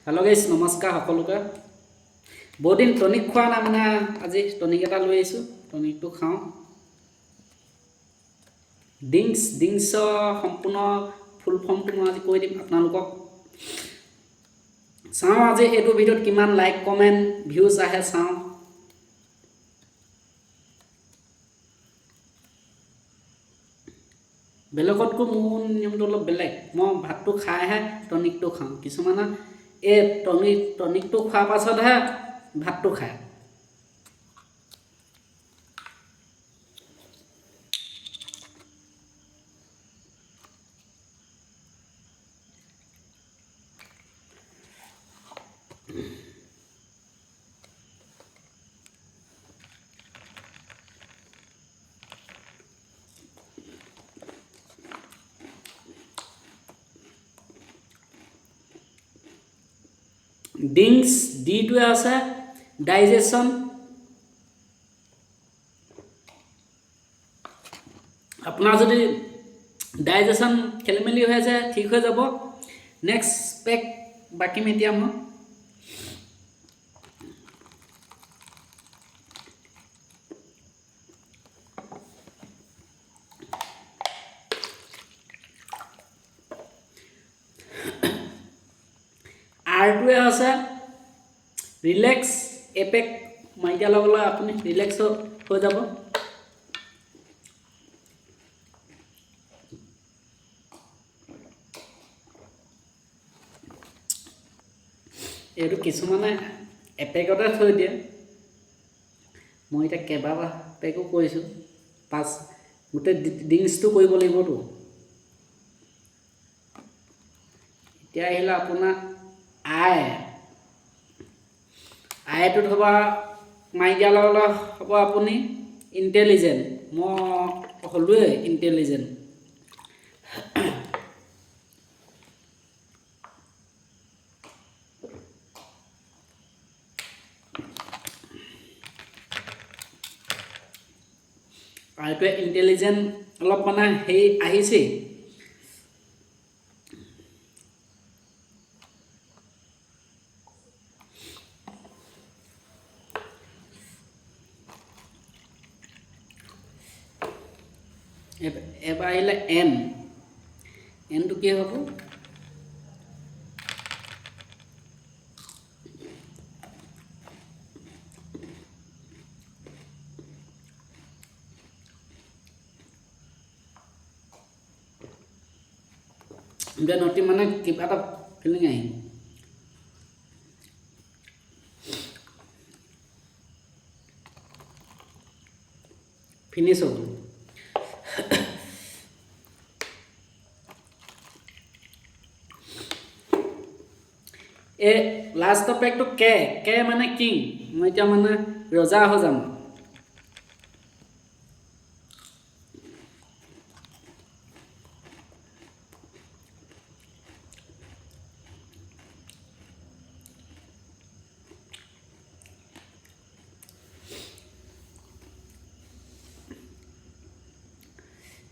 hello guys नमस्कार সকলোকে बहुत दिन टनिक খোৱা না মানে আজি টনিক এটা লৈ আইছো টনিকটো খাও ডিংস সম্পূৰ্ণ ফুল ফৰ্মটো মই আজি কৈ দিম আপোনালোকক চাও আজি এটো ভিডিওত কিমান লাইক কমেন্ট ভিউজ আহে চাও বেলেগতকৈ মোৰ নিয়মটো অলপ বেলেগ মই ভাতটো খাইহে টনিকটো খাওঁ কিছুমানে ए टनिक तो खा पाছত है भात तो खाए डिंग्स डी टू আছে ডাইজেশন আপনার যদি ডাইজেশন খেলমেলি হয়ে যায় ঠিক হয়ে যাব নেক্সট পেক বাকি মিডিয়াম आरटुए আছে রিল্যাক্স এপেক মাইয়া লগলা আপনি রিল্যাক্স হৈ যাব এটো কিছুমানে এপেকতে থৈ দিয়ে মই এটা কেবাবা পেকো কৈছো পাঁচ গুটে ডিংসটো কৰিব লাগিবটো এতিয়া আহিলা আপোনাৰ आय तो हबा माइडिया लगला हबा আপুনি इंटेलिजेंट म हलुए इंटेलिजेंट आय तो इंटेलिजेंट অলপ মানে হেই আহিছে एबार आइले एन तो क्या हम नटी माने क्या फिलिंग आई फिनिश हो ए लास्ट पेक तो के माने किंग मैं क्या माने रजा हो जाम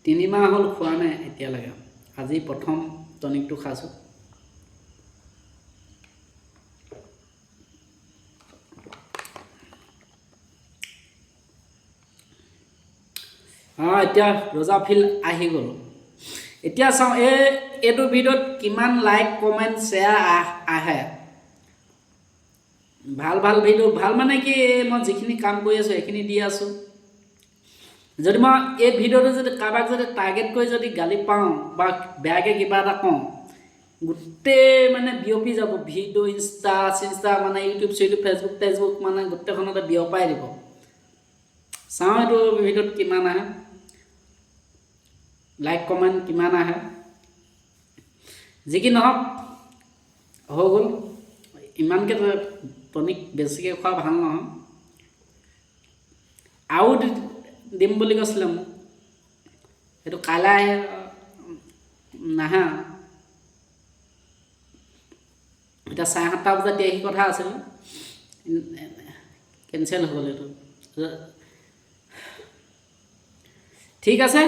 তিনি মাহ হল খোৱা নাই এতিয়া লাগে আজি প্ৰথম টনিকটো খাইছো हाँ इतना रोजा फिल आही गल इतना चाओ एटो भिडियोत किमान लाइक कमेंट शेयर आए भाल भाल भिडियो भाल माने कि मैं जिखिनि काम कर आसो एखिनि दि आसो जदि मैं ये भिडियोটো जदि काबाक जदि टार्गेट कर जदि गाली पाऊँ बा बेयाके किबा एटा कওঁ गुट्टे माने बियपि যাব भिडियो इंस्टा माने यूट्यूब फेसबुक माने गुट्टेखनते बियपाई দিব चाओ एटो भिडियोत किमान आए लाइक कमेंट किमान आए जी कि নহক हो गल इमानके टनिक बेसिके खा ভাল নহয় आउ दिम বুলি কৈছিল মোক এটো কালা নাহা এটা 7:30 বজাত দিহি কথা আছিল কেনসেল হৈ গল এটো ঠিক আছে